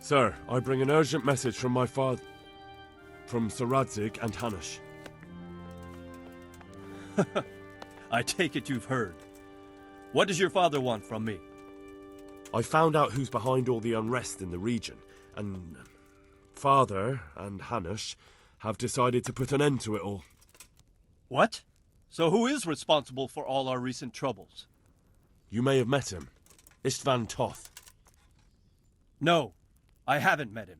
Sir, I bring an urgent message from my father, from Sir Radzig and Hanush. I take it you've heard. What does your father want from me? I found out who's behind all the unrest in the region, and Father and Hanush have decided to put an end to it all. What? So who is responsible for all our recent troubles? You may have met him. Istvan Toth. No, I haven't met him.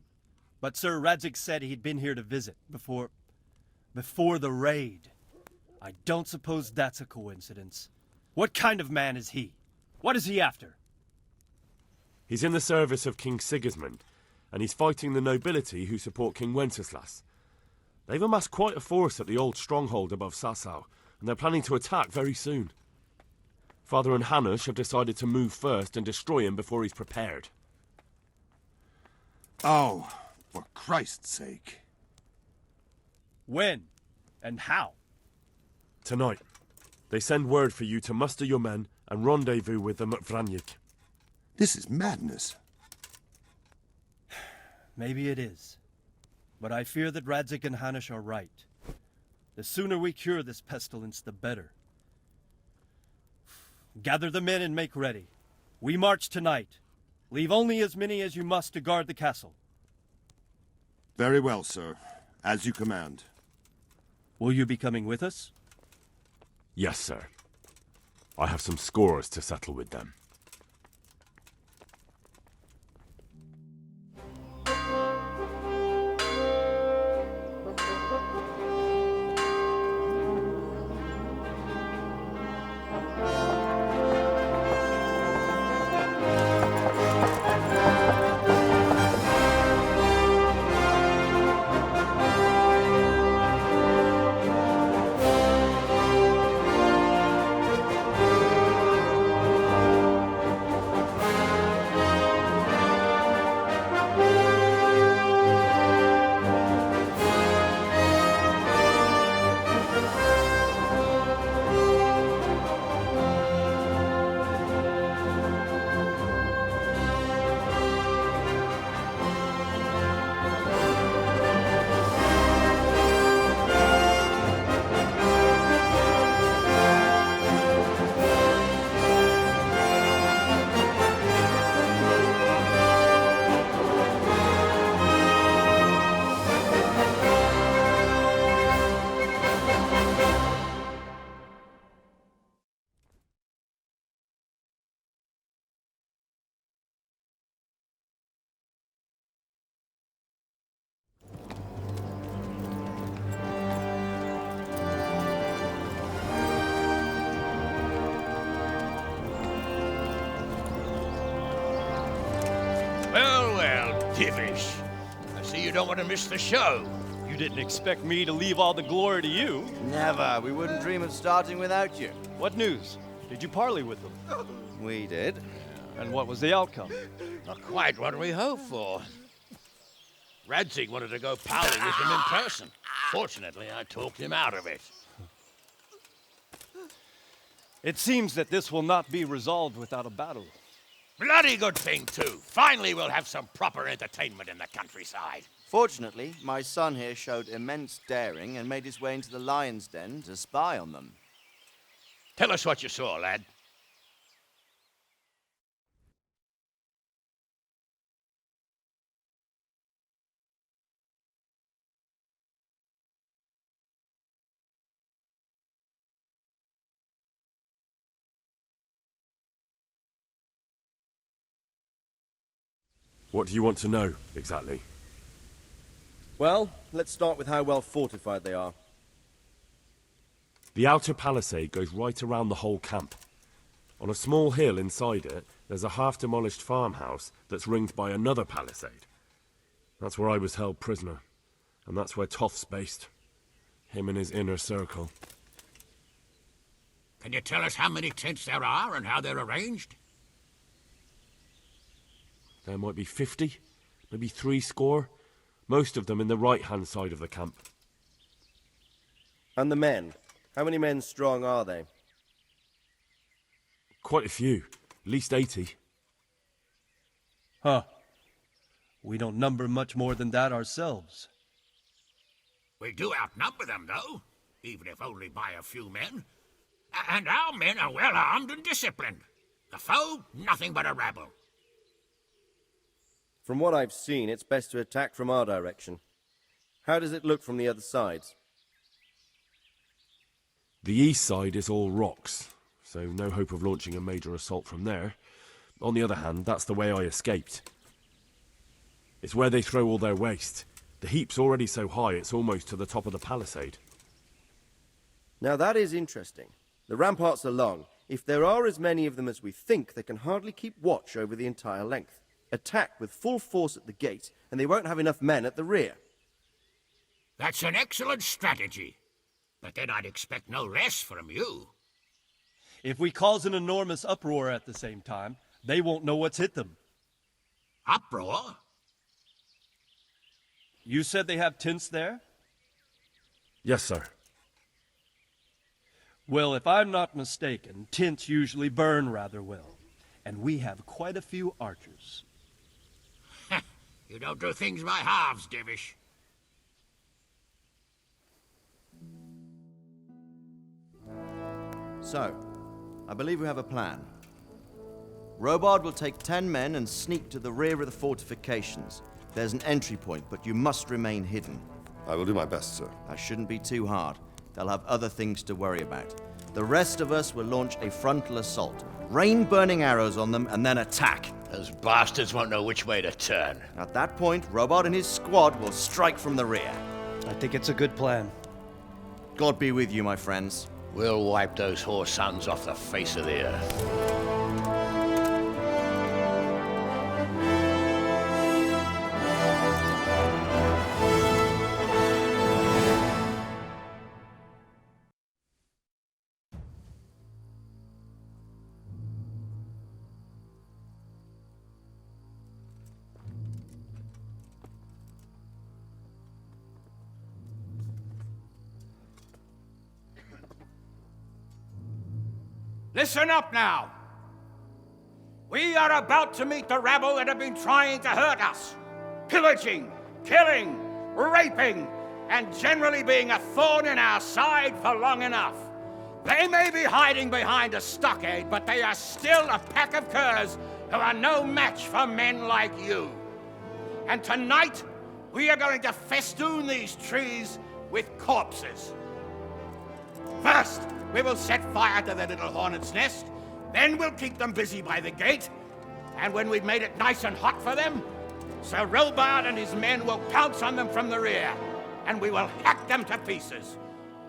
But Sir Radzig said he'd been here to visit before the raid. I don't suppose that's a coincidence. What kind of man is he? What is he after? He's in the service of King Sigismund, and he's fighting the nobility who support King Wenceslaus. They've amassed quite a force at the old stronghold above Sasau, and they're planning to attack very soon. Father and Hanush have decided to move first and destroy him before he's prepared. Oh, for Christ's sake. When? And how? Tonight. They send word for you to muster your men and rendezvous with them at Vranyik. This is madness. Maybe it is. But I fear that Radzig and Hanush are right. The sooner we cure this pestilence, the better. Gather the men and make ready. We march tonight. Leave only as many as you must to guard the castle. Very well, sir. As you command. Will you be coming with us? Yes, sir. I have some scores to settle with them. Divish. I see you don't want to miss the show. You didn't expect me to leave all the glory to you. Never. We wouldn't dream of starting without you. What news? Did you parley with them? We did. And what was the outcome? Not quite what we hoped for. Radzig wanted to go parley with them in person. Fortunately, I talked him out of it. It seems that this will not be resolved without a battle. Bloody good thing, too. Finally, we'll have some proper entertainment in the countryside. Fortunately, my son here showed immense daring and made his way into the lion's den to spy on them. Tell us what you saw, lad. What do you want to know, exactly? Well, let's start with how well fortified they are. The outer palisade goes right around the whole camp. On a small hill inside it, there's a half-demolished farmhouse that's ringed by another palisade. That's where I was held prisoner, and that's where Toth's based. Him and his inner circle. Can you tell us how many tents there are and how they're arranged? There might be 50, maybe 70, most of them in the right-hand side of the camp. And the men? How many men strong are they? Quite a few, at least 80. Huh. We don't number much more than that ourselves. We do outnumber them, though, even if only by a few men. And our men are well armed and disciplined. The foe, nothing but a rabble. From what I've seen, it's best to attack from our direction. How does it look from the other sides? The east side is all rocks, so no hope of launching a major assault from there. On the other hand, that's the way I escaped. It's where they throw all their waste. The heap's already so high it's almost to the top of the palisade. Now that is interesting. The ramparts are long. If there are as many of them as we think, they can hardly keep watch over the entire length. Attack with full force at the gate, and they won't have enough men at the rear. That's an excellent strategy. But then I'd expect no less from you. If we cause an enormous uproar at the same time, they won't know what's hit them. Uproar? You said they have tents there? Yes, sir. Well, if I'm not mistaken, tents usually burn rather well. And we have quite a few archers. You don't do things by halves, Divish. So, I believe we have a plan. Robard will take 10 men and sneak to the rear of the fortifications. There's an entry point, but you must remain hidden. I will do my best, sir. That shouldn't be too hard. They'll have other things to worry about. The rest of us will launch a frontal assault, rain burning arrows on them, and then attack. Those bastards won't know which way to turn. At that point, Robard and his squad will strike from the rear. I think it's a good plan. God be with you, my friends. We'll wipe those whore sons off the face of the earth. Listen up now. We are about to meet the rabble that have been trying to hurt us. Pillaging, killing, raping, and generally being a thorn in our side for long enough. They may be hiding behind a stockade, but they are still a pack of curs who are no match for men like you. And tonight, we are going to festoon these trees with corpses. First, we will set fire to their little hornet's nest. Then we'll keep them busy by the gate. And when we've made it nice and hot for them, Sir Robard and his men will pounce on them from the rear. And we will hack them to pieces.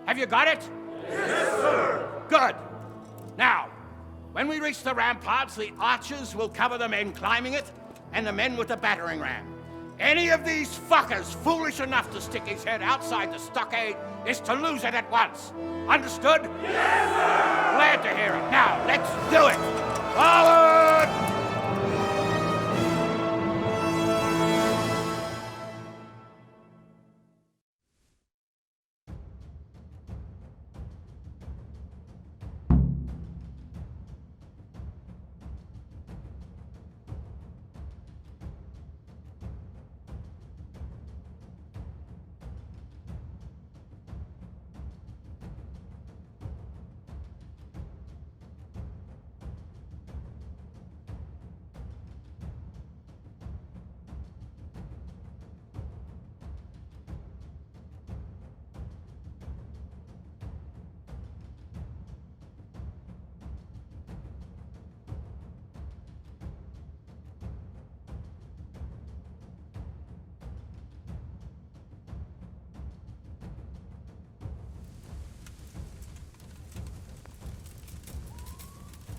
Have you got it? Yes, sir! Good. Now, when we reach the ramparts, the archers will cover the men climbing it, and the men with the battering ram. Any of these fuckers foolish enough to stick his head outside the stockade is to lose it at once. Understood? Yes, sir! Glad to hear it. Now, let's do it! Forward!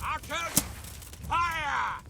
Archers, fire!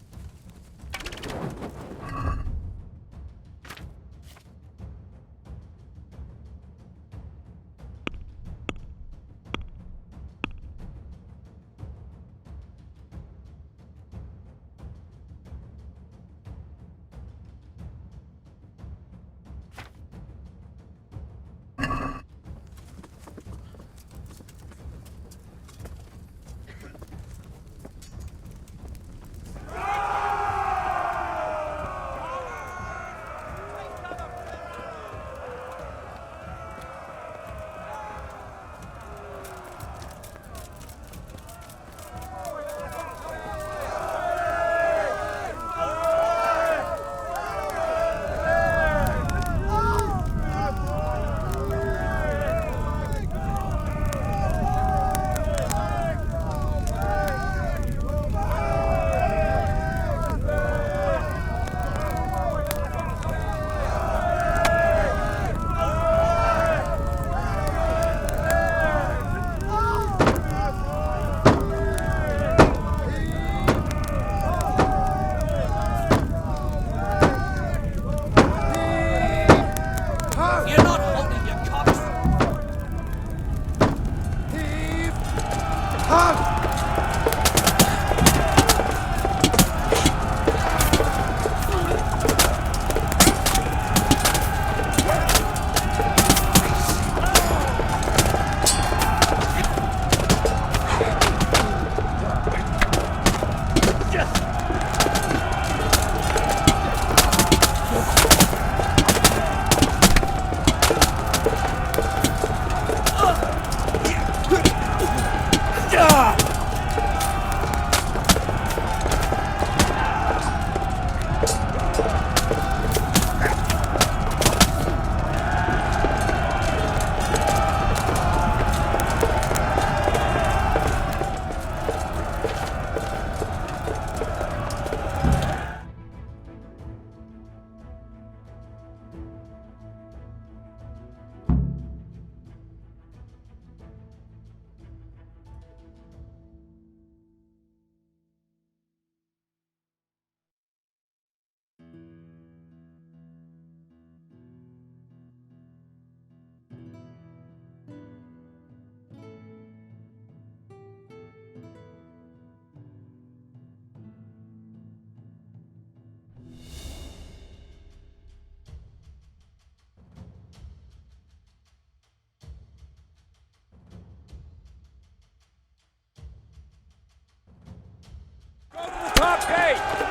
Top gate!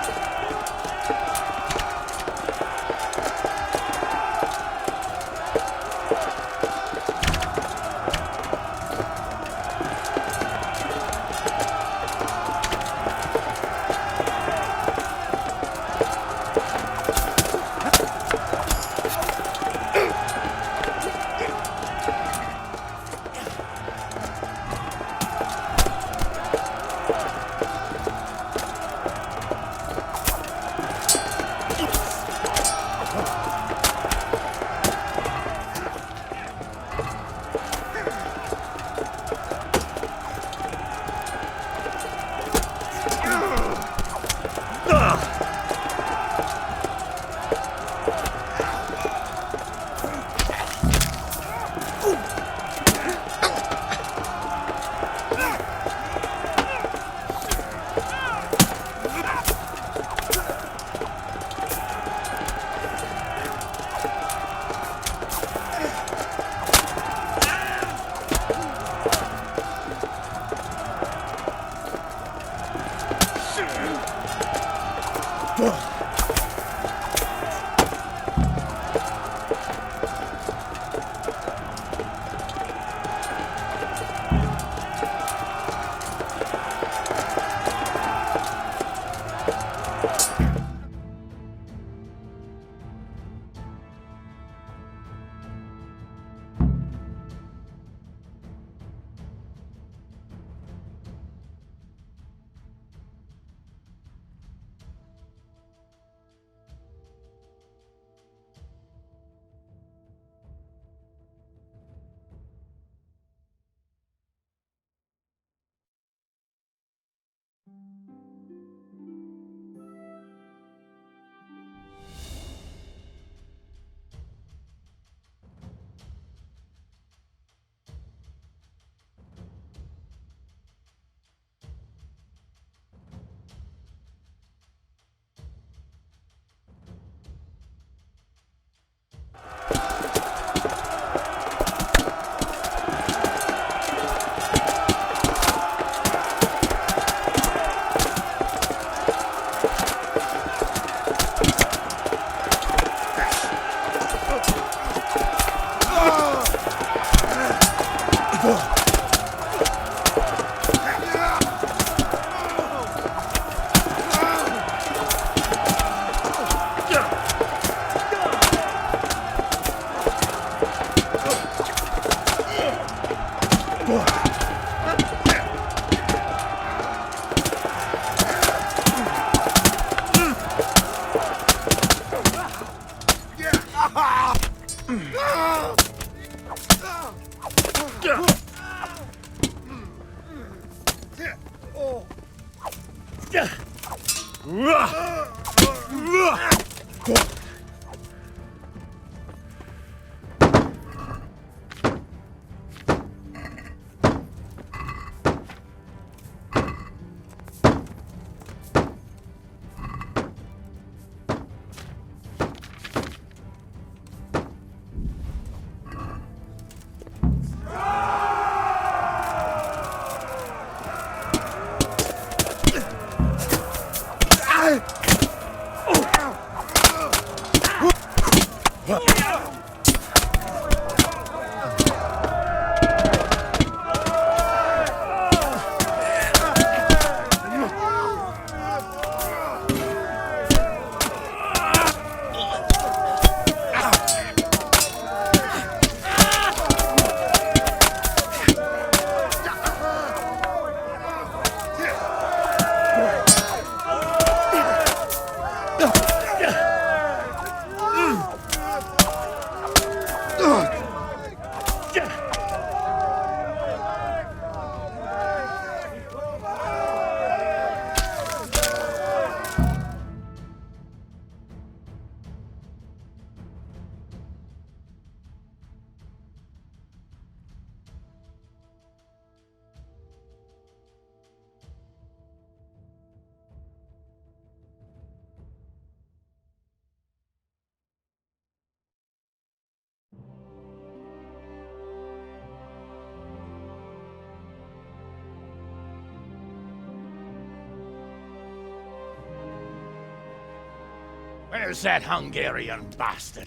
Where's that Hungarian bastard?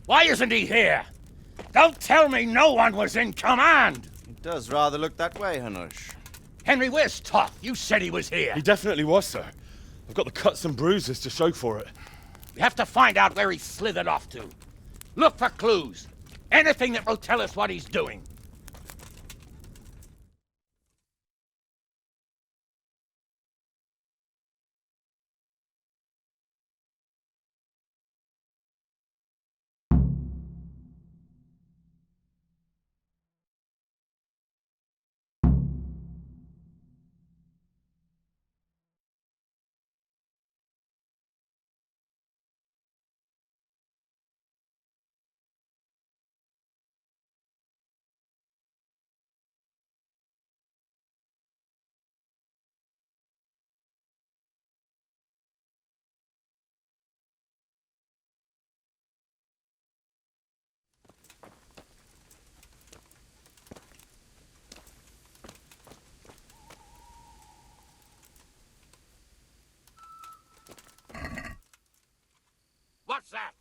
Why isn't he here? Don't tell me no one was in command! It does rather look that way, Hanush. Henry, where's Toth? You said he was here. He definitely was, sir. I've got the cuts and bruises to show for it. We have to find out where he slithered off to. Look for clues. Anything that will tell us what he's doing. What's that?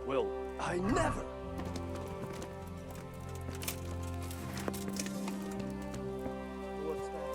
Will I never? What's that?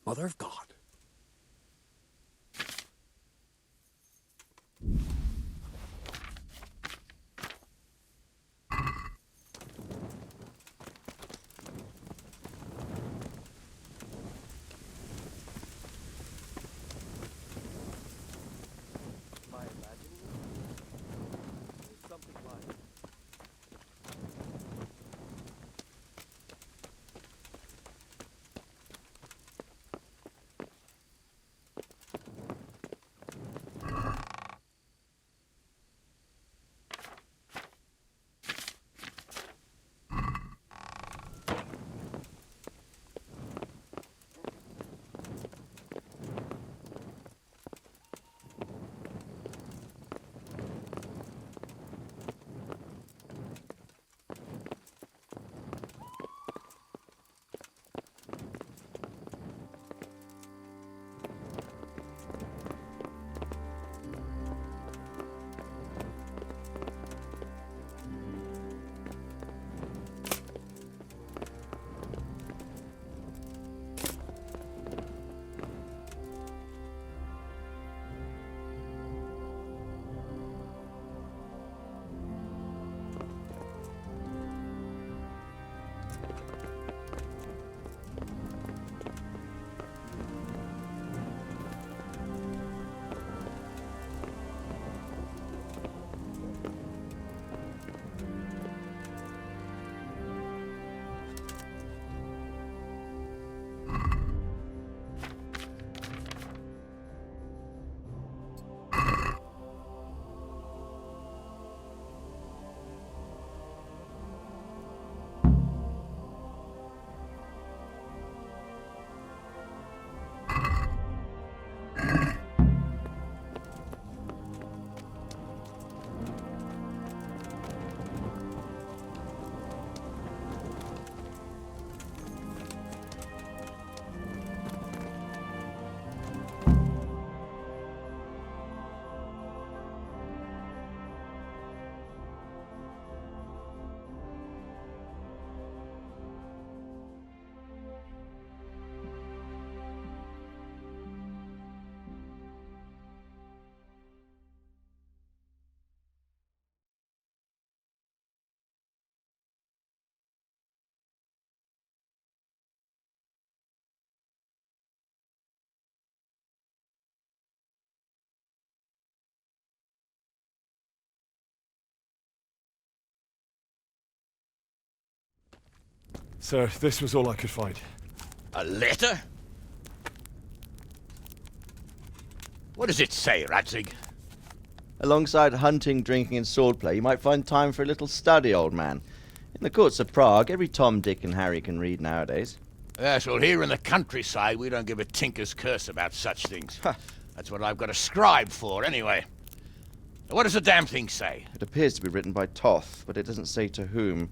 Mother of God. Sir, this was all I could find. A letter? What does it say, Radzig? Alongside hunting, drinking, and swordplay, you might find time for a little study, old man. In the courts of Prague, every Tom, Dick, and Harry can read nowadays. Yes, well, here in the countryside, we don't give a tinker's curse about such things. That's what I've got a scribe for, anyway. What does the damn thing say? It appears to be written by Toth, but it doesn't say to whom.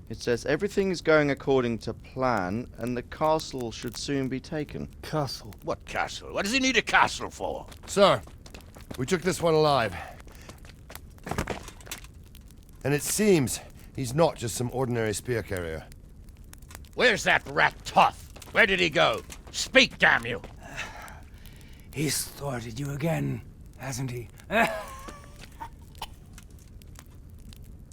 It says everything is going according to plan, and the castle should soon be taken. Castle. What castle? What does he need a castle for? Sir, we took this one alive. And it seems he's not just some ordinary spear carrier. Where's that rat Toth? Where did he go? Speak, damn you! He's thwarted you again, hasn't he?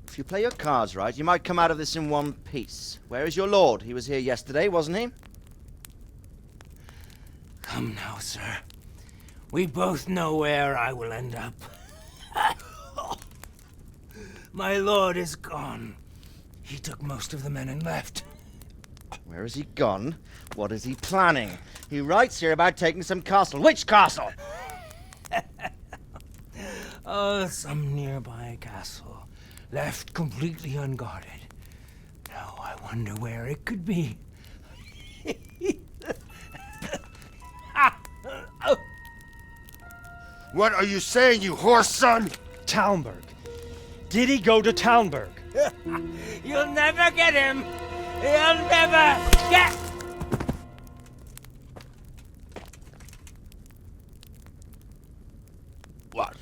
If you play your cards right, you might come out of this in one piece. Where is your lord? He was here yesterday, wasn't he? Come now, sir. We both know where I will end up. My lord is gone. He took most of the men and left. Where has he gone? What is he planning? He writes here about taking some castle. Which castle? Oh, some nearby castle. Left completely unguarded. Now I wonder where it could be. What are you saying, you horse son? Talmberg. Did he go to Talmberg? You'll never get him! You'll never get... What?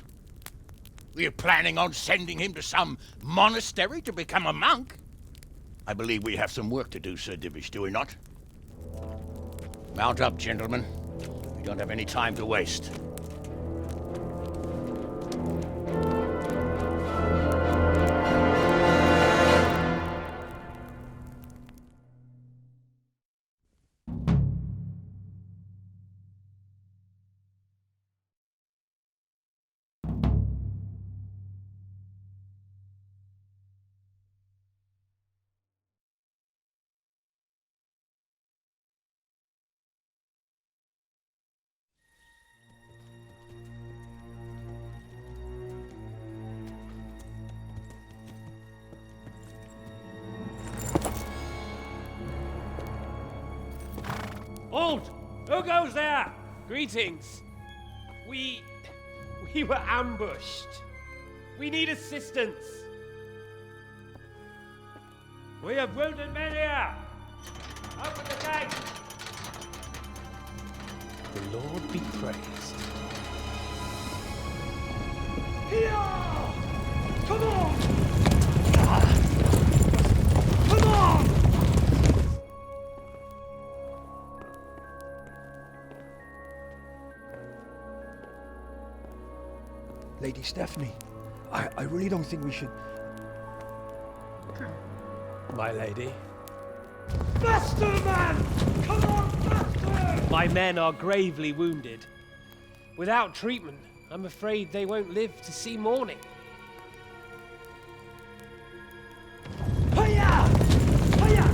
Were you planning on sending him to some monastery to become a monk? I believe we have some work to do, Sir Divish, do we not? Mount up, gentlemen. We don't have any time to waste. Halt! Who goes there? Greetings. We were ambushed. We need assistance. We have wounded men here. Open the gate. The Lord be praised. Here! Come on! Come on! Lady Stephanie, I really don't think we should... My lady. Faster, man! Come on, faster! My men are gravely wounded. Without treatment, I'm afraid they won't live to see morning. Hiya! Hiya!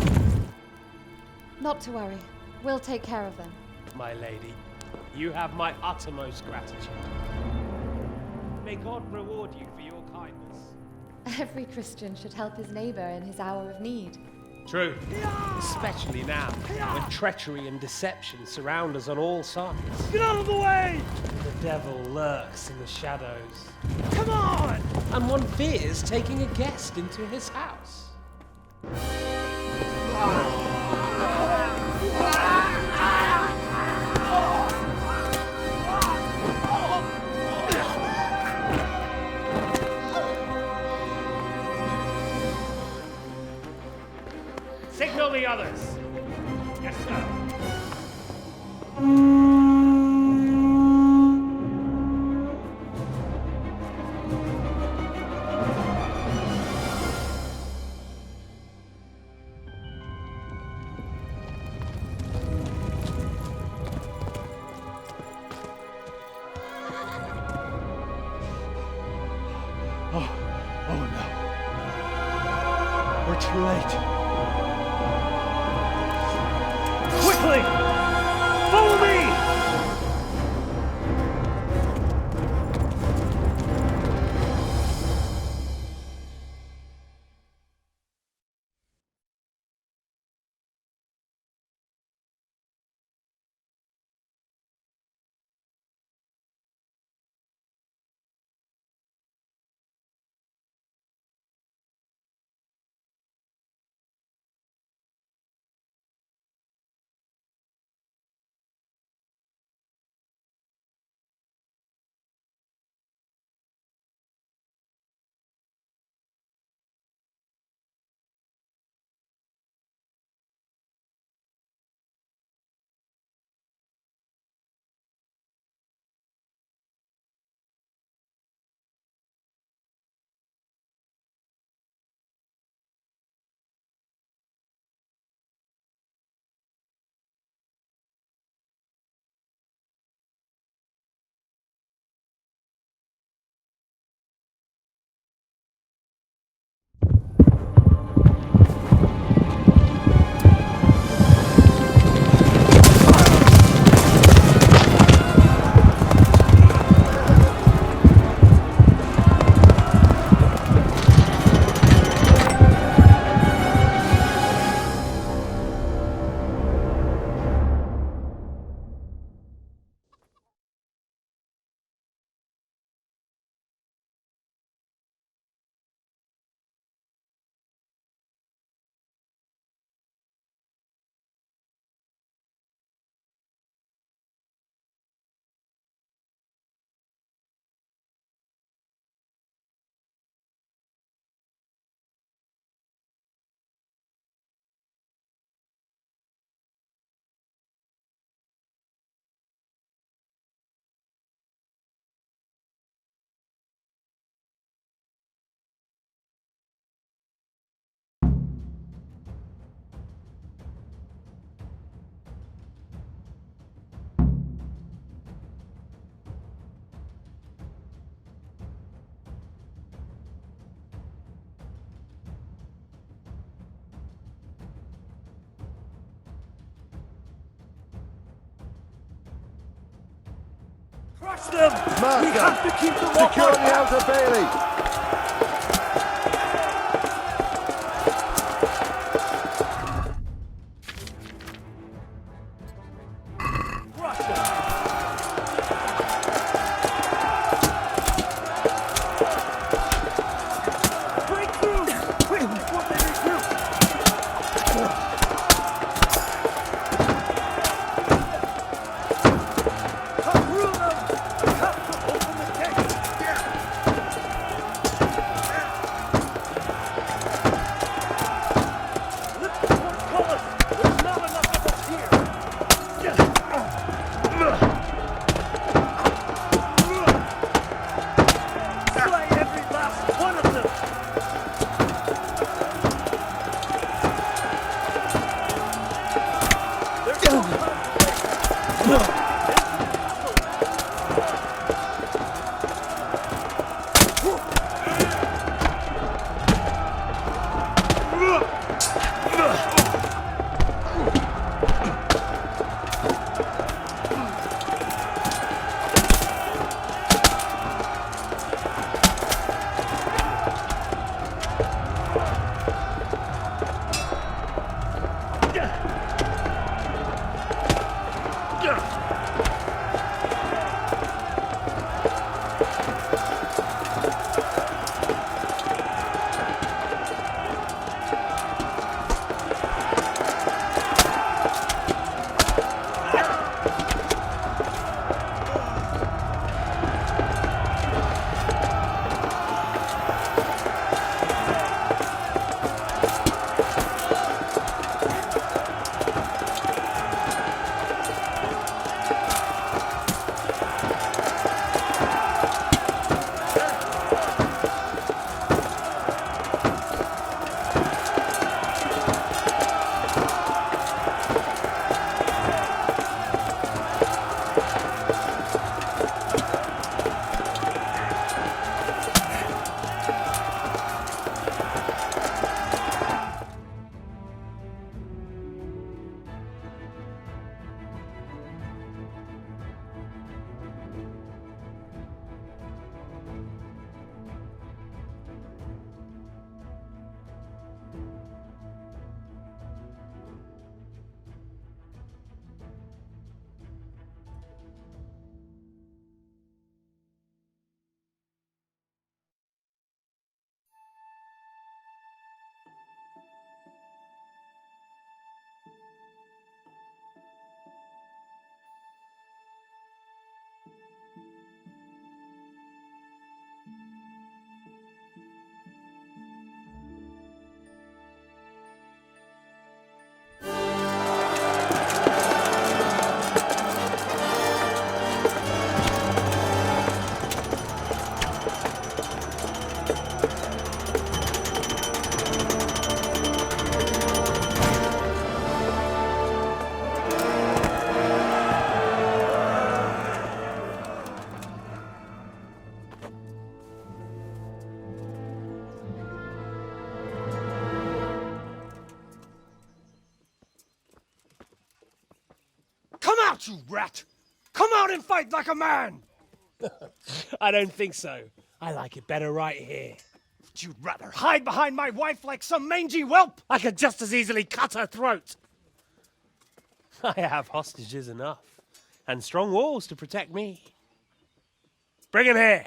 Not to worry. We'll take care of them. My lady, you have my uttermost gratitude. May God reward you for your kindness. Every Christian should help his neighbor in his hour of need. True. Especially now, when treachery and deception surround us on all sides. Get out of the way! The devil lurks in the shadows. Come on! And one fears taking a guest into his house. Signal the others. Yes, sir. Oh no. We're too late. quickly! Follow me! Crush them! We have to keep them off! Secure the outer bailey! out, you rat! Come out and fight like a man! I don't think so. I like it better right here. Would you rather hide behind my wife like some mangy whelp? I could just as easily cut her throat. I have hostages enough, and strong walls to protect me. Bring him here.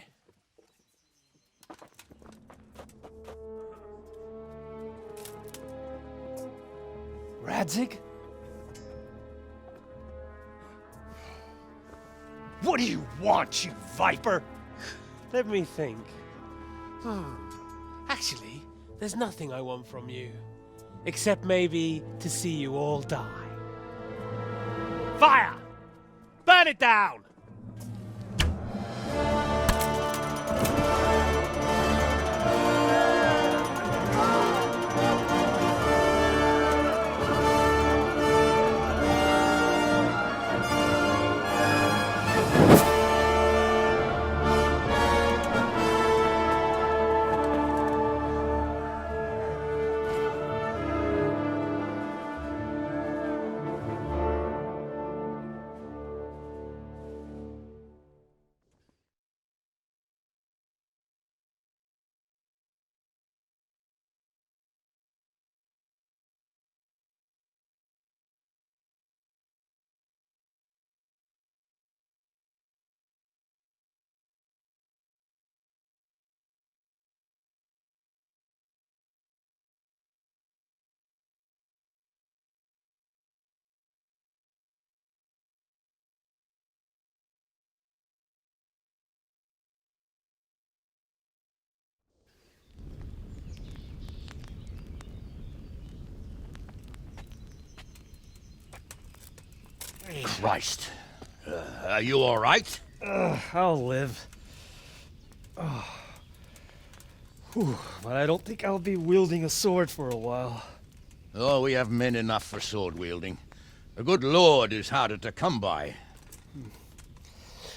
Radzig? What do you want, you viper? Let me think. Actually, there's nothing I want from you. Except maybe to see you all die. Fire! Burn it down! Christ. Are you all right? I'll live. But I don't think I'll be wielding a sword for a while. Oh, we have men enough for sword wielding. A good lord is harder to come by.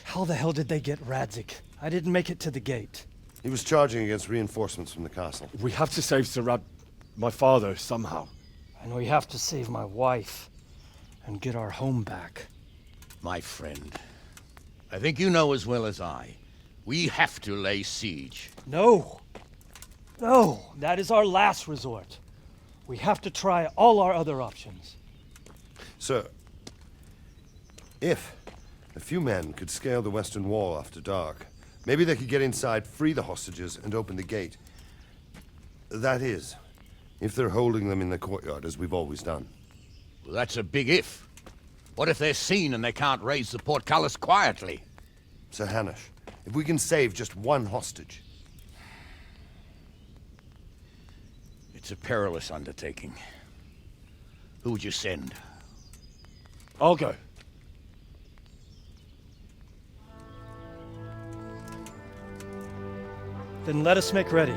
How the hell did they get Radzig? I didn't make it to the gate. He was charging against reinforcements from the castle. We have to save my father, somehow. And we have to save my wife and get our home back. My friend, I think you know as well as I. We have to lay siege. No! No! That is our last resort. We have to try all our other options. Sir, if a few men could scale the western wall after dark, maybe they could get inside, free the hostages, and open the gate. That is, if they're holding them in the courtyard, as we've always done. Well, that's a big if. What if they're seen and they can't raise the portcullis quietly? Sir Hanush, if we can save just one hostage. It's a perilous undertaking. Who would you send? I'll go. Then let us make ready.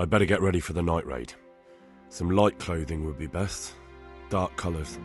I'd better get ready for the night raid. Some light clothing would be best. Dark colours.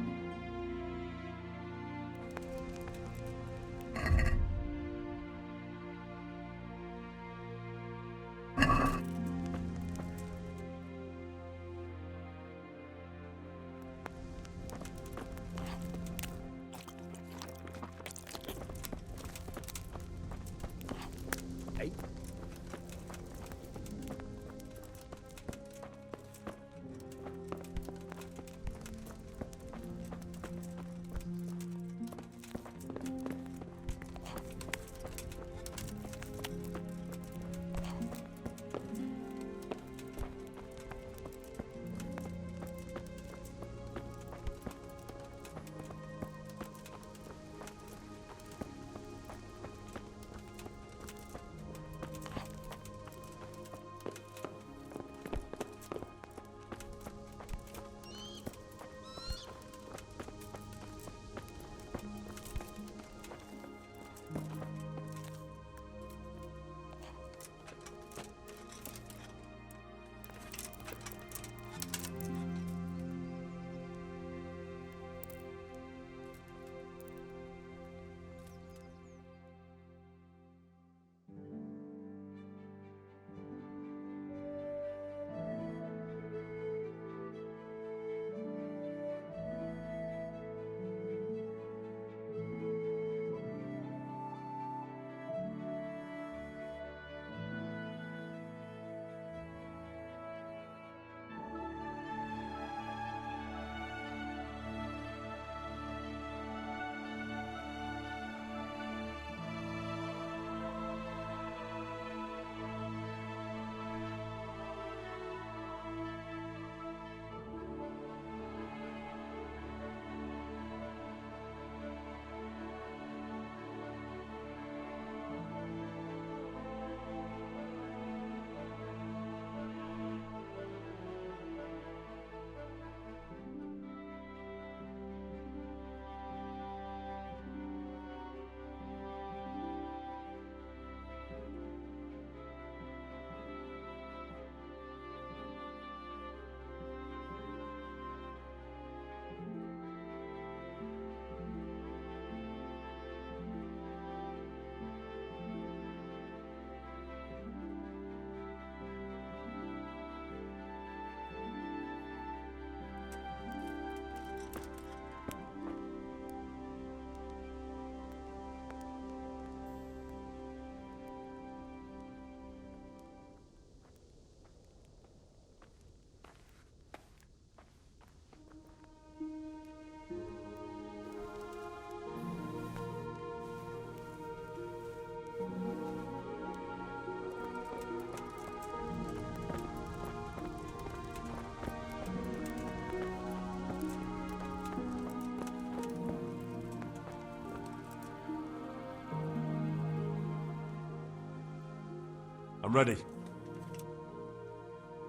I'm ready.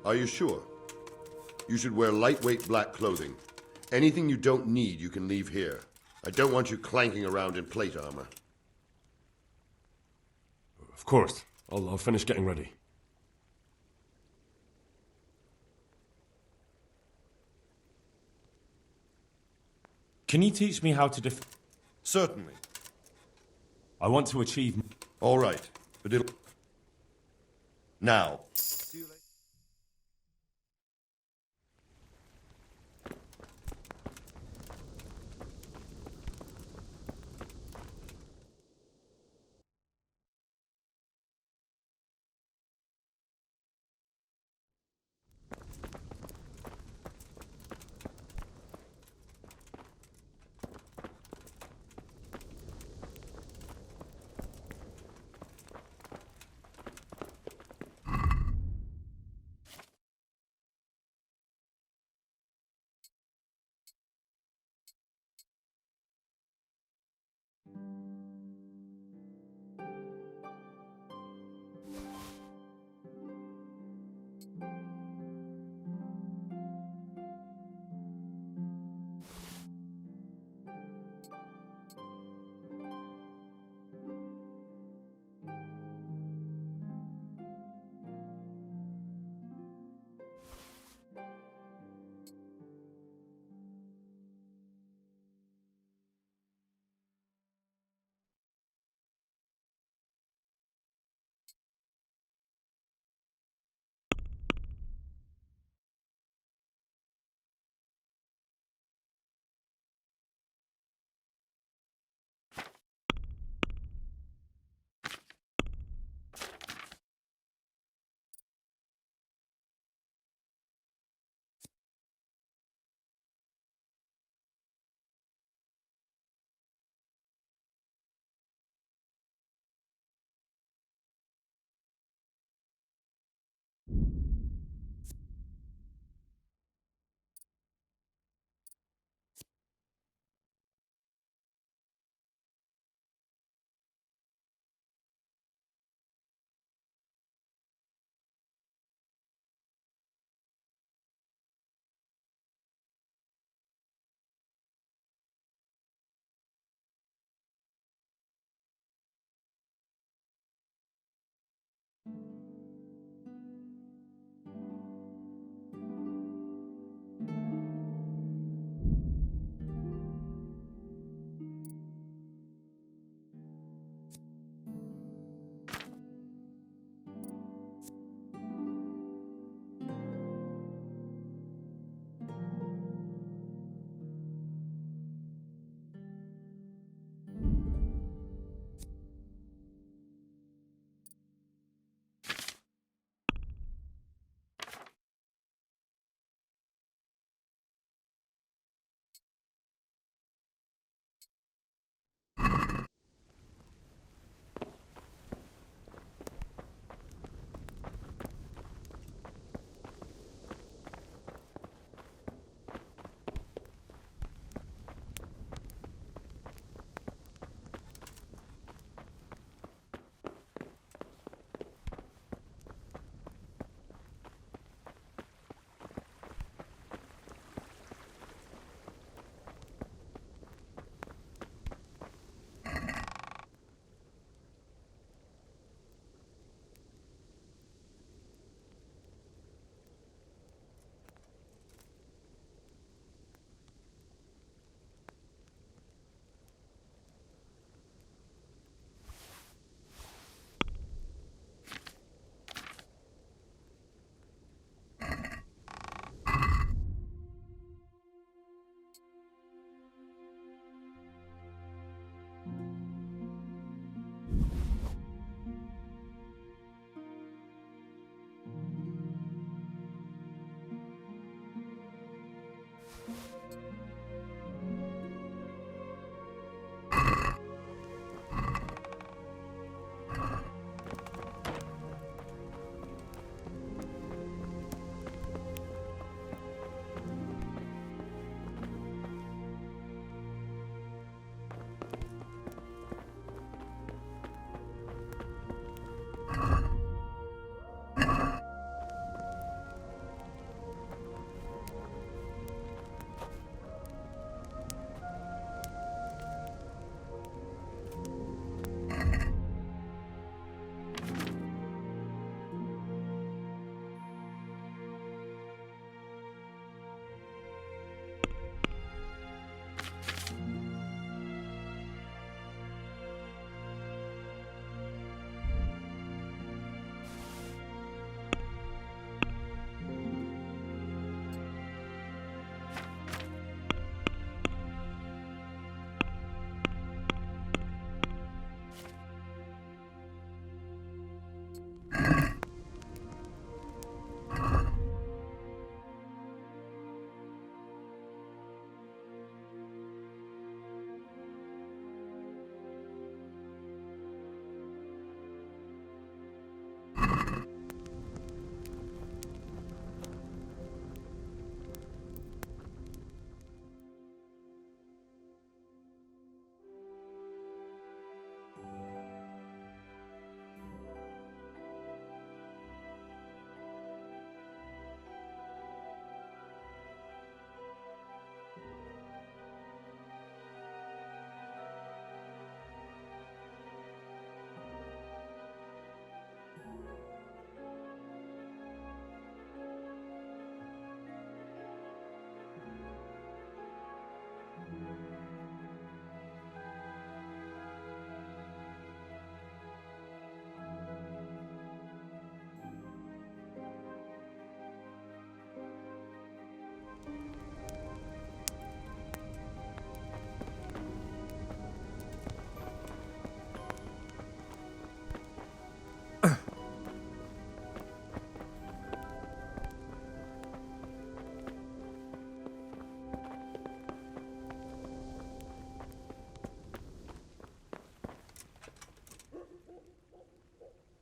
Are you sure? You should wear lightweight black clothing. Anything you don't need, you can leave here. I don't want you clanking around in plate armor. Of course. I'll finish getting ready. Can you teach me how to Certainly. I want to achieve... All right, but it'll... Now.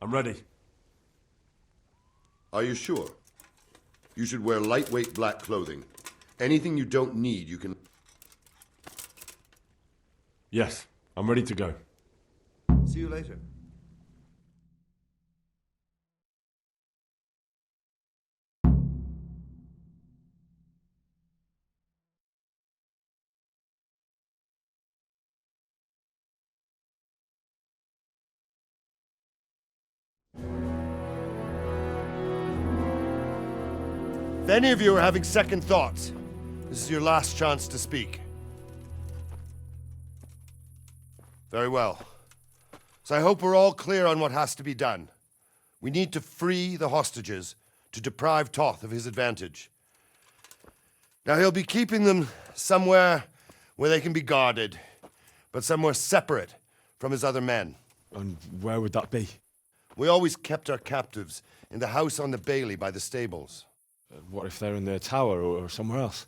I'm ready. Are you sure? You should wear lightweight black clothing. Anything you don't need, you can... Yes, I'm ready to go. See you later. If any of you are having second thoughts, this is your last chance to speak. Very well. So I hope we're all clear on what has to be done. We need to free the hostages to deprive Toth of his advantage. Now he'll be keeping them somewhere where they can be guarded, but somewhere separate from his other men. And where would that be? We always kept our captives in the house on the bailey by the stables. What if they're in their tower or somewhere else?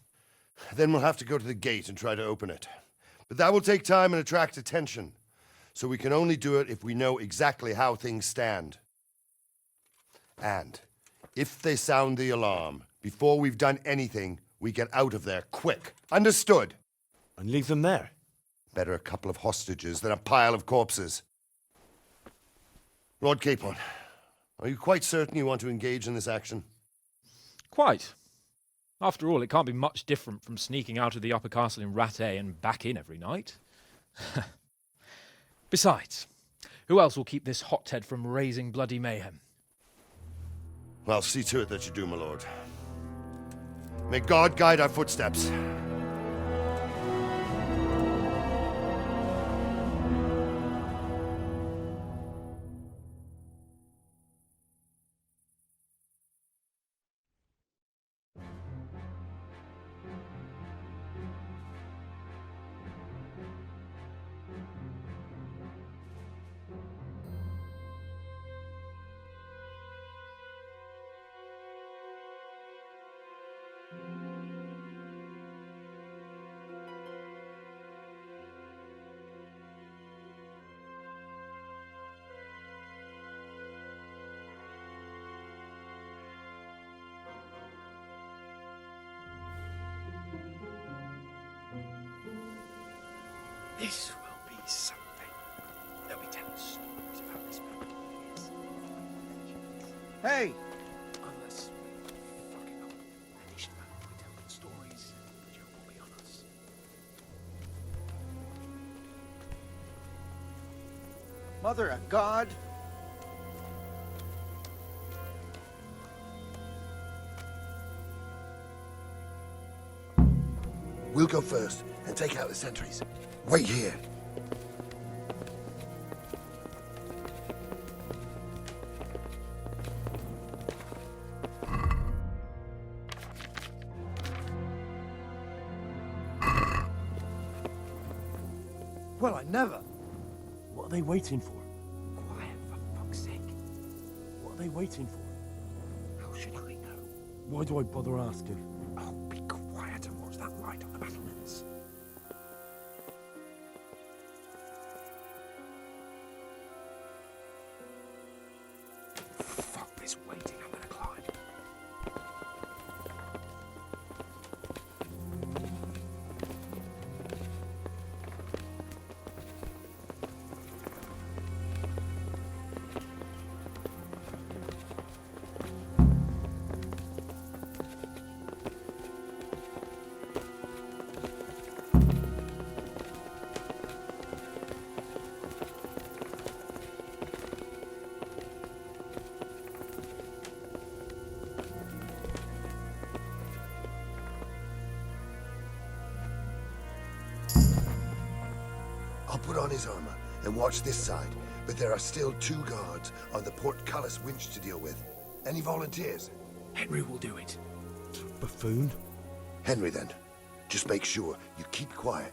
Then we'll have to go to the gate and try to open it. But that will take time and attract attention. So we can only do it if we know exactly how things stand. And if they sound the alarm, before we've done anything, we get out of there quick. Understood? And leave them there? Better a couple of hostages than a pile of corpses. Lord Capon, are you quite certain you want to engage in this action? Quite. After all, it can't be much different from sneaking out of the upper castle in Rattay and back in every night. Besides, who else will keep this hothead from raising bloody mayhem? Well, see to it that you do, my lord. May God guide our footsteps. This will be something. They'll be telling stories about this place. Hey! Unless we fucking up. Finish that by telling stories. The joke will be on us. Mother of God! We'll go first and take out the sentries. Wait here. Well, I never. What are they waiting for? Quiet, for fuck's sake. What are they waiting for? How should I know? Why do I bother asking? Oh, be quiet and watch that light on the battlements. Fuck this waiting, I'm gonna climb. I'll put on his armor and watch this side, but there are still 2 guards on the portcullis winch to deal with. Any volunteers? Henry will do it. Buffoon? Henry, then. Just make sure you keep quiet.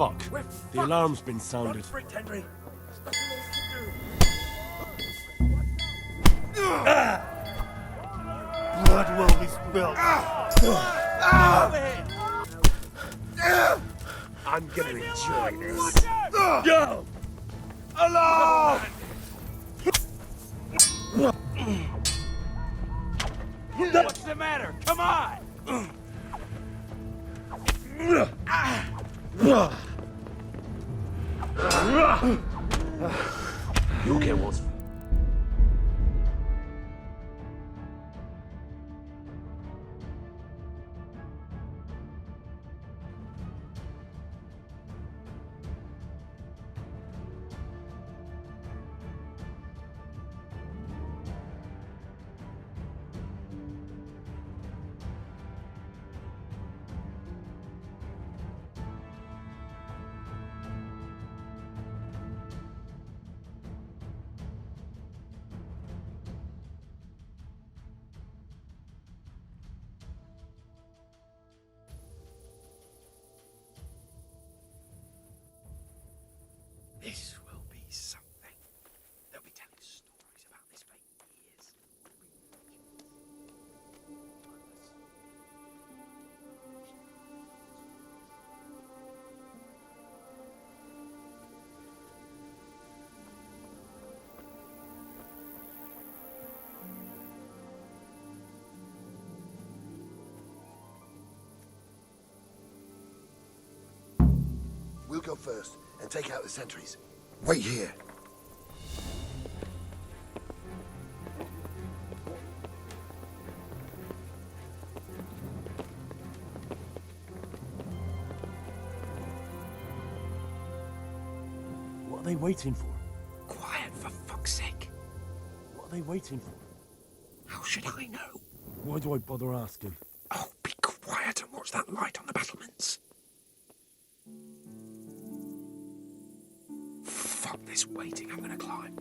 Fuck. The alarm's been sounded. Henry. Blood will be spilled. I'm gonna enjoy this. Go! Alone! What's the matter? Come on! You'll get what's... This will be something. They'll be telling stories about this for years. We'll go first and take out the sentries. Wait here. What are they waiting for? Quiet, for fuck's sake. What are they waiting for? How should I know? Why do I bother asking? Oh, be quiet and watch that light on the battlements. Fuck this waiting, I'm gonna climb.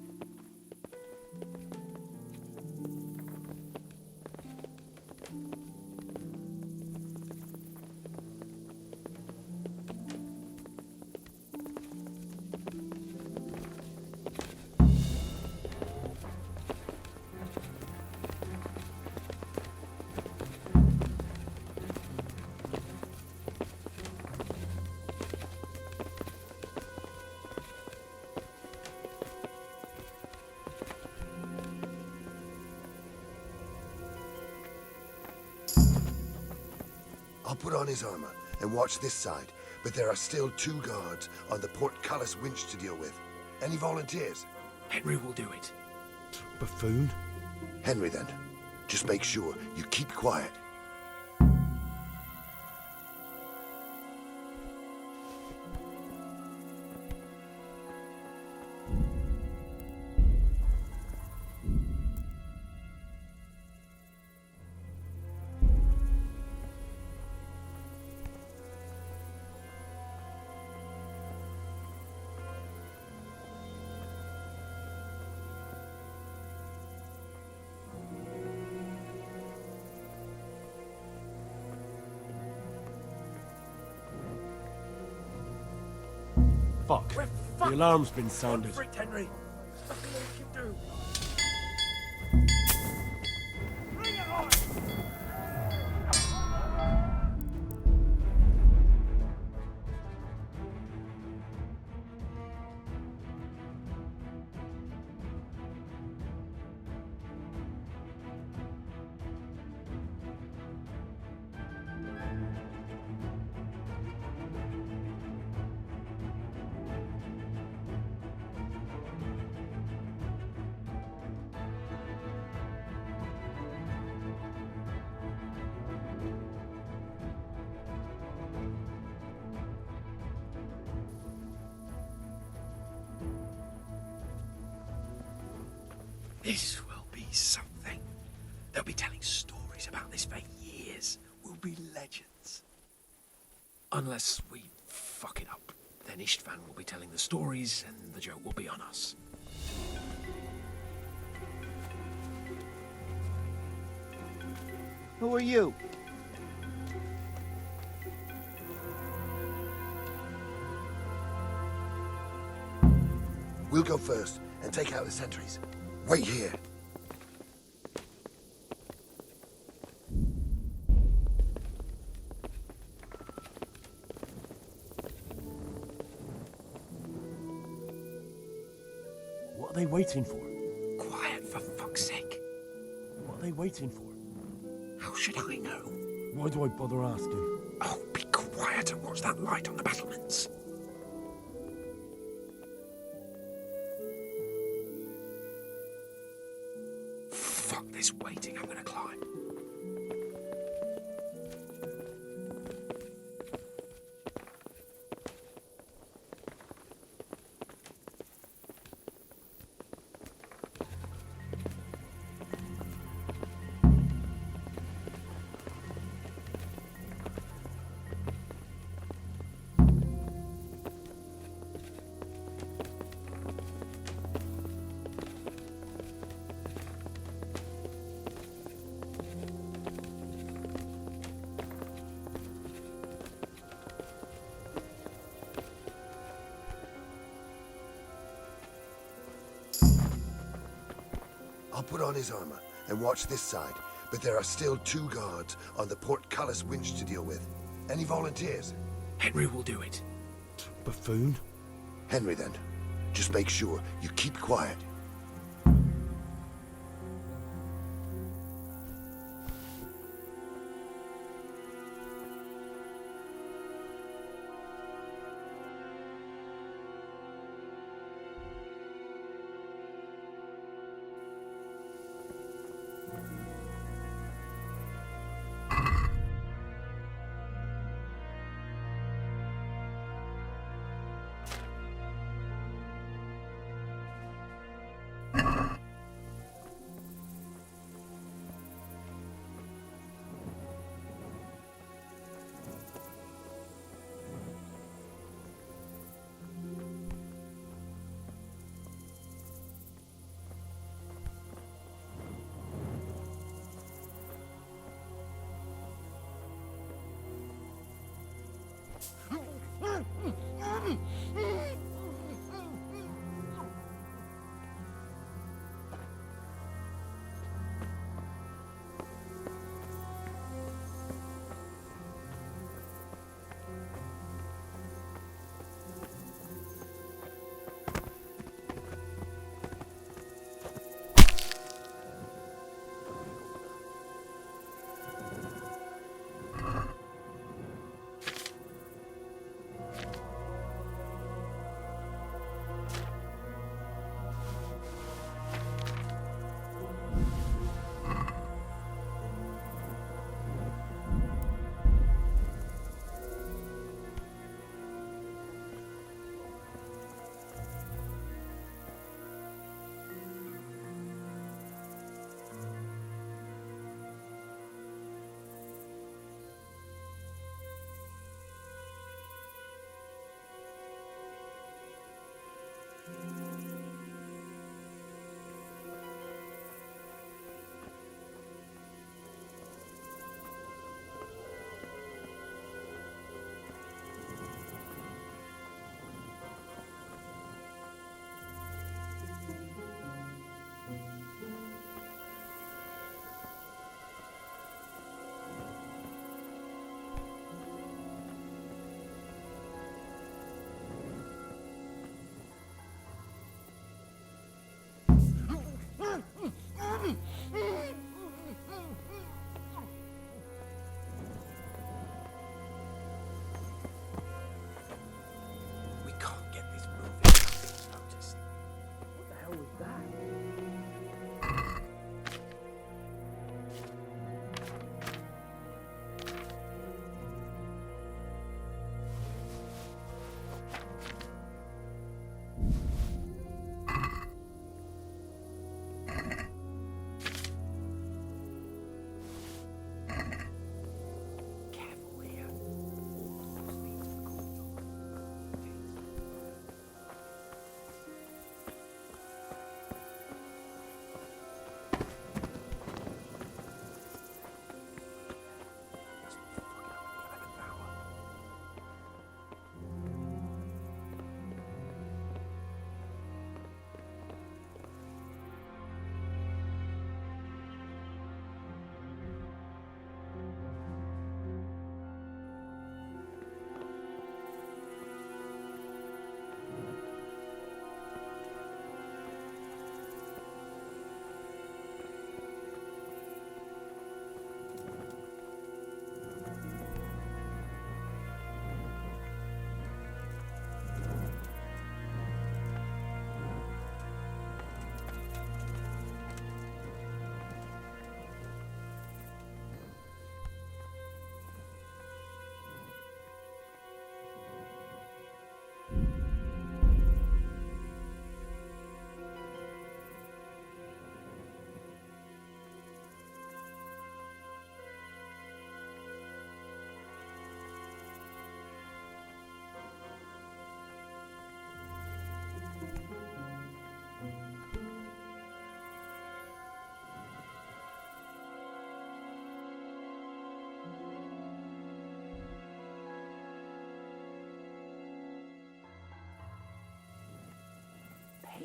I'll put on his armor and watch this side, but there are still 2 guards on the portcullis winch to deal with. Any volunteers? Henry will do it. Buffoon? Henry, then. Just make sure you keep quiet. Fuck. The alarm's been sounded. Henry. Bring it on! This will be something. They'll be telling stories about this for years. We'll be legends. Unless we fuck it up. Then Istvan will be telling the stories and the joke will be on us. Who are you? We'll go first and take out the sentries. Wait here. What are they waiting for? Quiet, for fuck's sake. What are they waiting for? How should I know? Why do I bother asking? Oh, be quiet and watch that light on the battlements. Fuck this waiting, I'm gonna climb. I'll put on his armor and watch this side, but there are still 2 guards on the portcullis winch to deal with. Any volunteers? Henry will do it. Buffoon? Henry, then. Just make sure you keep quiet.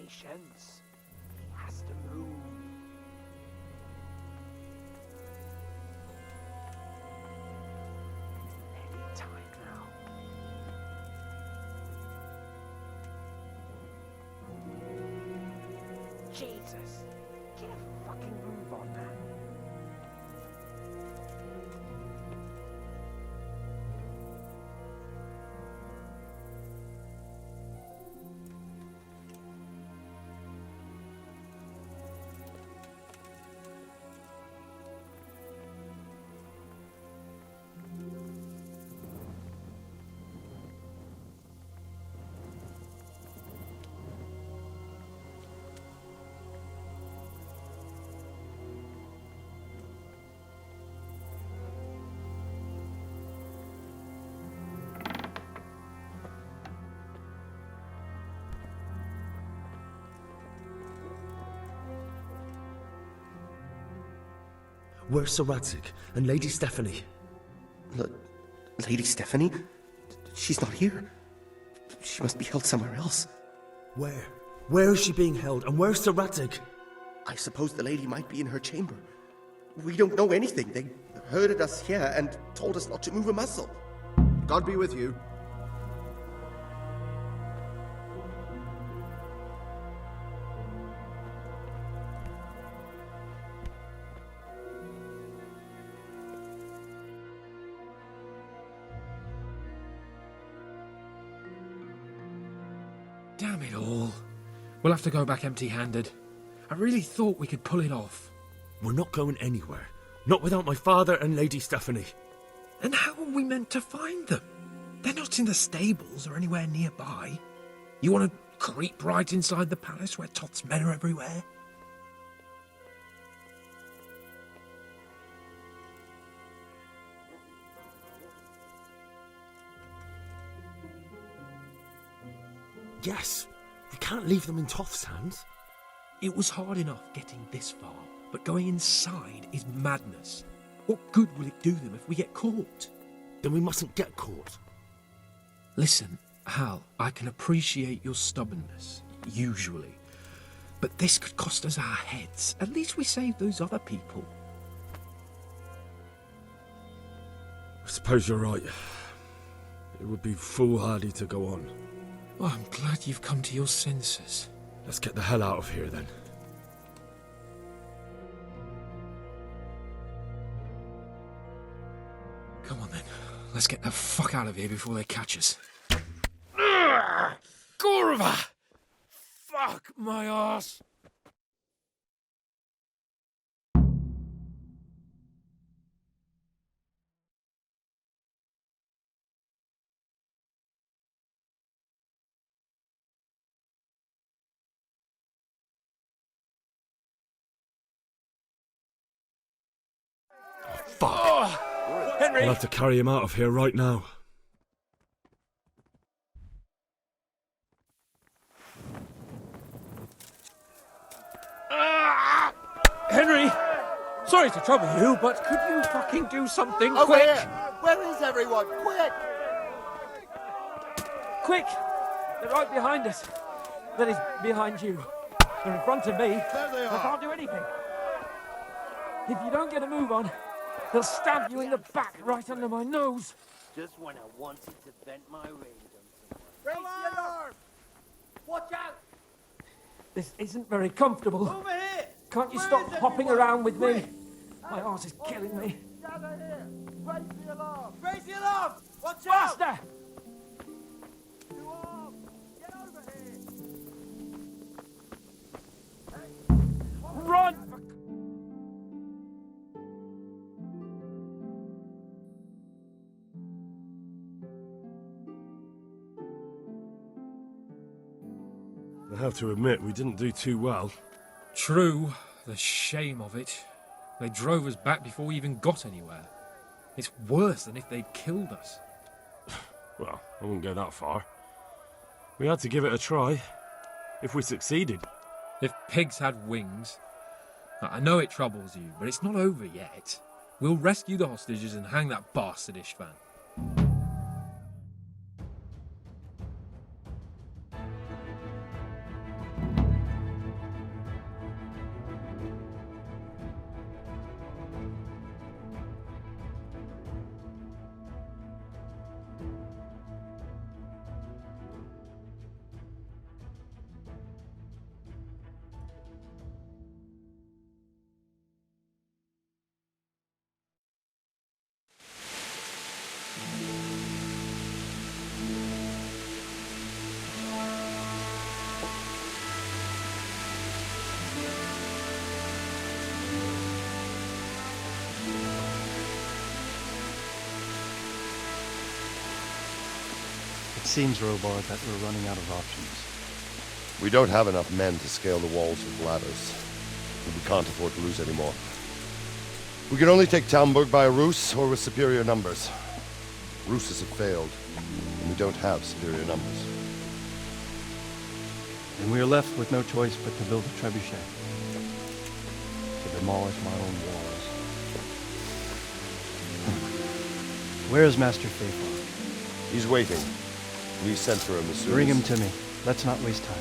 patience. He has to move. Any time now. Jesus! Get a fucking move on, man. Where's Sir Radzig and Lady Stephanie? Lady Stephanie? She's not here. She must be held somewhere else. Where? Where is she being held, and where's Sir Radzig? I suppose the lady might be in her chamber. We don't know anything. They herded us here and told us not to move a muscle. God be with you. Damn it all. We'll have to go back empty-handed. I really thought we could pull it off. We're not going anywhere. Not without my father and Lady Stephanie. And how are we meant to find them? They're not in the stables or anywhere nearby. You want to creep right inside the palace where Toth's men are everywhere? Yes. We can't leave them in Toth's hands. It was hard enough getting this far, but going inside is madness. What good will it do them if we get caught? Then we mustn't get caught. Listen, Hal, I can appreciate your stubbornness, usually. But this could cost us our heads. At least we saved those other people. I suppose you're right. It would be foolhardy to go on. Well, I'm glad you've come to your senses. Let's get the hell out of here, then. Come on, then. Let's get the fuck out of here before they catch us. Gorva! Fuck my arse! Fuck! Oh, Henry! I'll have to carry him out of here right now. Henry! Sorry to trouble you, but could you fucking do something Over quick? here! Where is everyone? Quick! Quick! They're right behind us. That is, behind you. They're in front of me. There they I are. can't do anything. If you don't get a move on, they'll stab you in the back right under my nose. Just when I wanted to vent my rage on someone. Raise the alarm! Watch out! This isn't very comfortable. Over here! Can't you Where stop is hopping everyone? around with me? Quick! My arse is killing me. Gather here! Raise the alarm! Raise the alarm! Watch out! Faster! You arm! Get over here! Run! I have to admit, we didn't do too well. True, the shame of it. They drove us back before we even got anywhere. It's worse than if they'd killed us. Well, I wouldn't go that far. We had to give it a try. If we succeeded. If pigs had wings... I know it troubles you, but it's not over yet. We'll rescue the hostages and hang that bastard Istvan. seems, Robard, that we're running out of options. We don't have enough men to scale the walls with ladders. And we can't afford to lose any more. We can only take Talmberg by a ruse or with superior numbers. Ruses have failed, and we don't have superior numbers. And we are left with no choice but to build a trebuchet. To demolish my own walls. Where is Master Faithful? He's waiting. We sent for him as soon Bring as... him to me. Let's not waste time.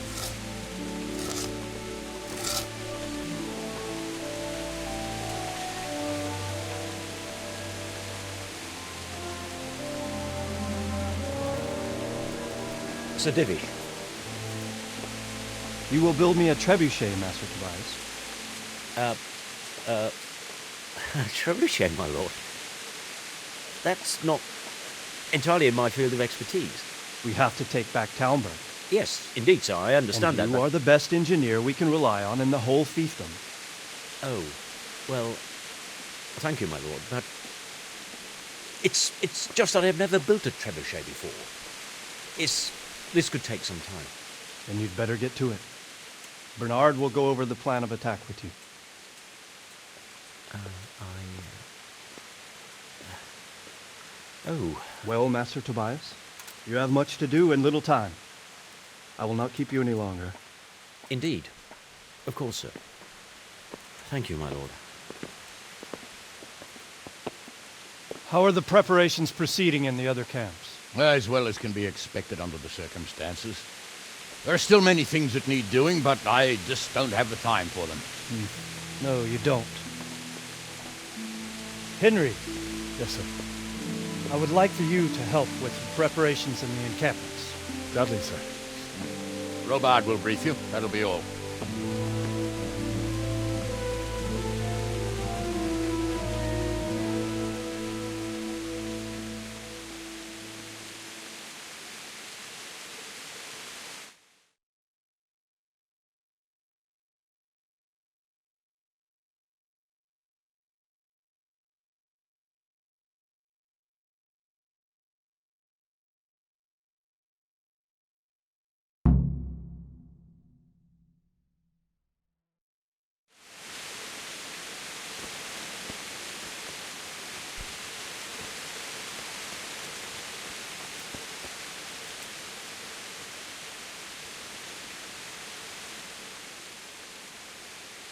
Sir Divvy. You will build me a trebuchet, Master Tobias. Trebuchet, my lord. That's not entirely in my field of expertise. We have to take back Talmberg. Yes, indeed, sir, I understand and that. You are the best engineer we can rely on in the whole fiefdom. Oh, well, thank you, my lord, but it's just that I've never built a trebuchet before. This could take some time. Then you'd better get to it. Bernard will go over the plan of attack with you. Oh. Well, Master Tobias, you have much to do and little time. I will not keep you any longer. Indeed. Of course, sir. Thank you, my lord. How are the preparations proceeding in the other camps? As well as can be expected under the circumstances. There are still many things that need doing, but I just don't have the time for them. No, you don't. Henry. Yes, sir. I would like for you to help with the preparations in the encampments. Gladly, sir. Robard will brief you. That'll be all.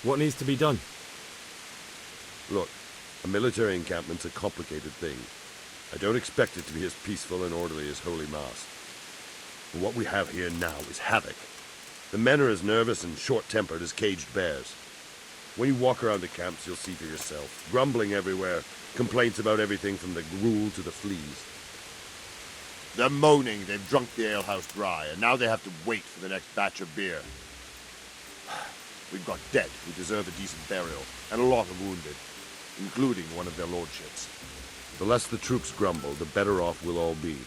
What needs to be done? Look, a military encampment's a complicated thing. I don't expect it to be as peaceful and orderly as Holy Mass. But what we have here now is havoc. The men are as nervous and short-tempered as caged bears. When you walk around the camps, you'll see for yourself. Grumbling everywhere, complaints about everything from the gruel to the fleas. They're moaning they've drunk the alehouse dry, and now they have to wait for the next batch of beer. We've got dead who deserve a decent burial, and a lot of wounded, including one of their lordships. The less the troops grumble, the better off we'll all be.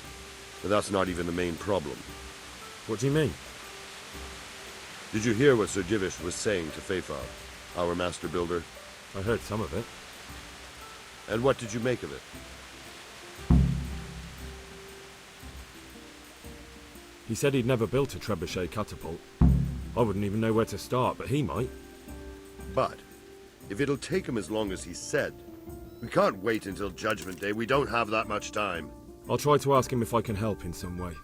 But that's not even the main problem. What do you mean? Did you hear what Sir Divish was saying to Feifar, our master builder? I heard some of it. And what did you make of it? He said he'd never built a trebuchet catapult. I wouldn't even know where to start, but he might. But, if it'll take him as long as he said, we can't wait until Judgment Day. We don't have that much time. I'll try to ask him if I can help in some way.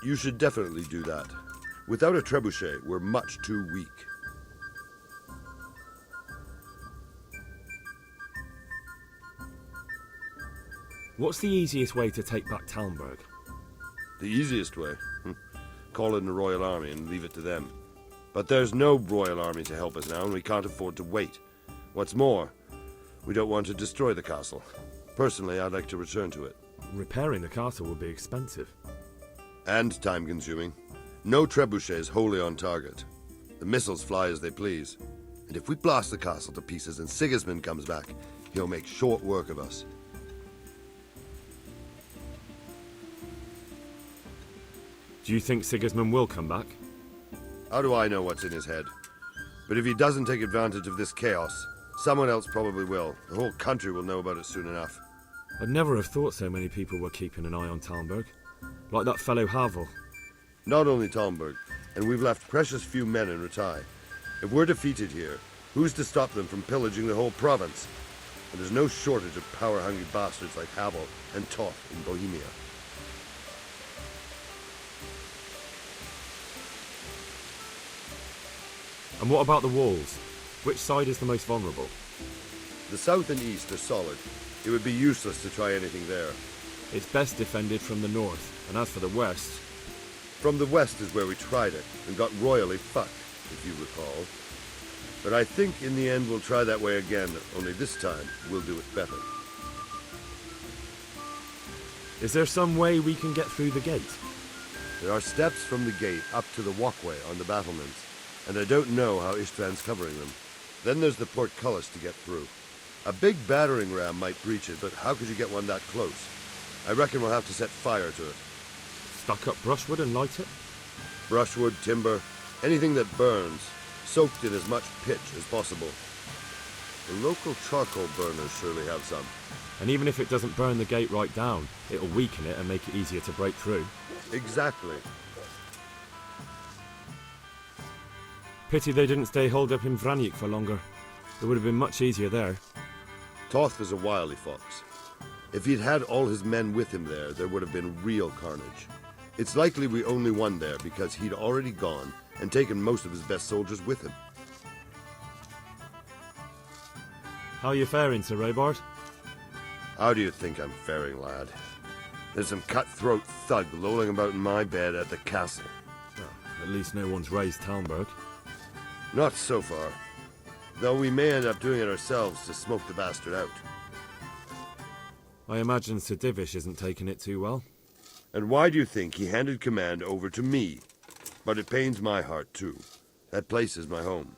You should definitely do that. Without a trebuchet, we're much too weak. What's the easiest way to take back Talmberg? The easiest way? Call in the Royal Army and leave it to them. But there's no Royal Army to help us now, and we can't afford to wait. What's more, we don't want to destroy the castle. Personally, I'd like to return to it. Repairing the castle would be expensive. And time-consuming. No trebuchet is wholly on target. The missiles fly as they please. And if we blast the castle to pieces and Sigismund comes back, he'll make short work of us. Do you think Sigismund will come back? How do I know what's in his head? But if he doesn't take advantage of this chaos, someone else probably will. The whole country will know about it soon enough. I'd never have thought so many people were keeping an eye on Talmberg. Like that fellow Havel. Not only Talmberg, and we've left precious few men in Ratai. If we're defeated here, who's to stop them from pillaging the whole province? And there's no shortage of power-hungry bastards like Havel and Toth in Bohemia. And what about the walls? Which side is the most vulnerable? The south and east are solid. It would be useless to try anything there. It's best defended from the north, and as for the west... From the west is where we tried it, and got royally fucked, if you recall. But I think in the end we'll try that way again, only this time we'll do it better. Is there some way we can get through the gate? There are steps from the gate up to the walkway on the battlements, and I don't know how István's covering them. Then there's the portcullis to get through. A big battering ram might breach it, but how could you get one that close? I reckon we'll have to set fire to it. Stuck up brushwood and light it? Brushwood, timber, anything that burns, soaked in as much pitch as possible. The local charcoal burners surely have some. And even if it doesn't burn the gate right down, it'll weaken it and make it easier to break through. Exactly. Pity they didn't stay holed up in Vranic for longer. It would have been much easier there. Toth is a wily fox. If he'd had all his men with him there would have been real carnage. It's likely we only won there because he'd already gone and taken most of his best soldiers with him. How are you faring, Sir Robard? How do you think I'm faring, lad? There's some cutthroat thug lolling about in my bed at the castle. Well, at least no one's raised Talmberg. Not so far. Though we may end up doing it ourselves to smoke the bastard out. I imagine Sir Divish isn't taking it too well. And why do you think he handed command over to me? But it pains my heart, too. That place is my home.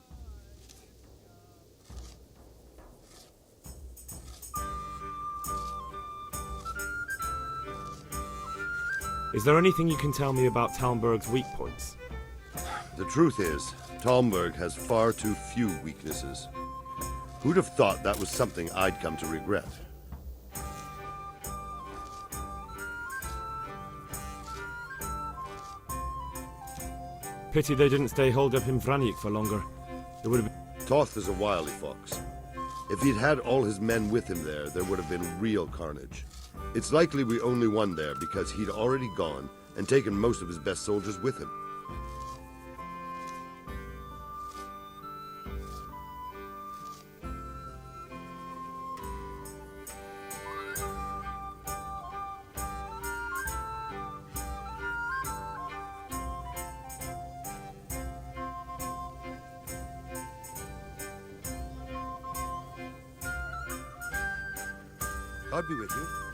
Is there anything you can tell me about Talmberg's weak points? The truth is, Talmberg has far too few weaknesses. Who'd have thought that was something I'd come to regret? Pity they didn't stay holed up in Vranic for longer. It would have been... Toth is a wily fox. If he'd had all his men with him there would have been real carnage. It's likely we only won there because he'd already gone and taken most of his best soldiers with him. God be with you.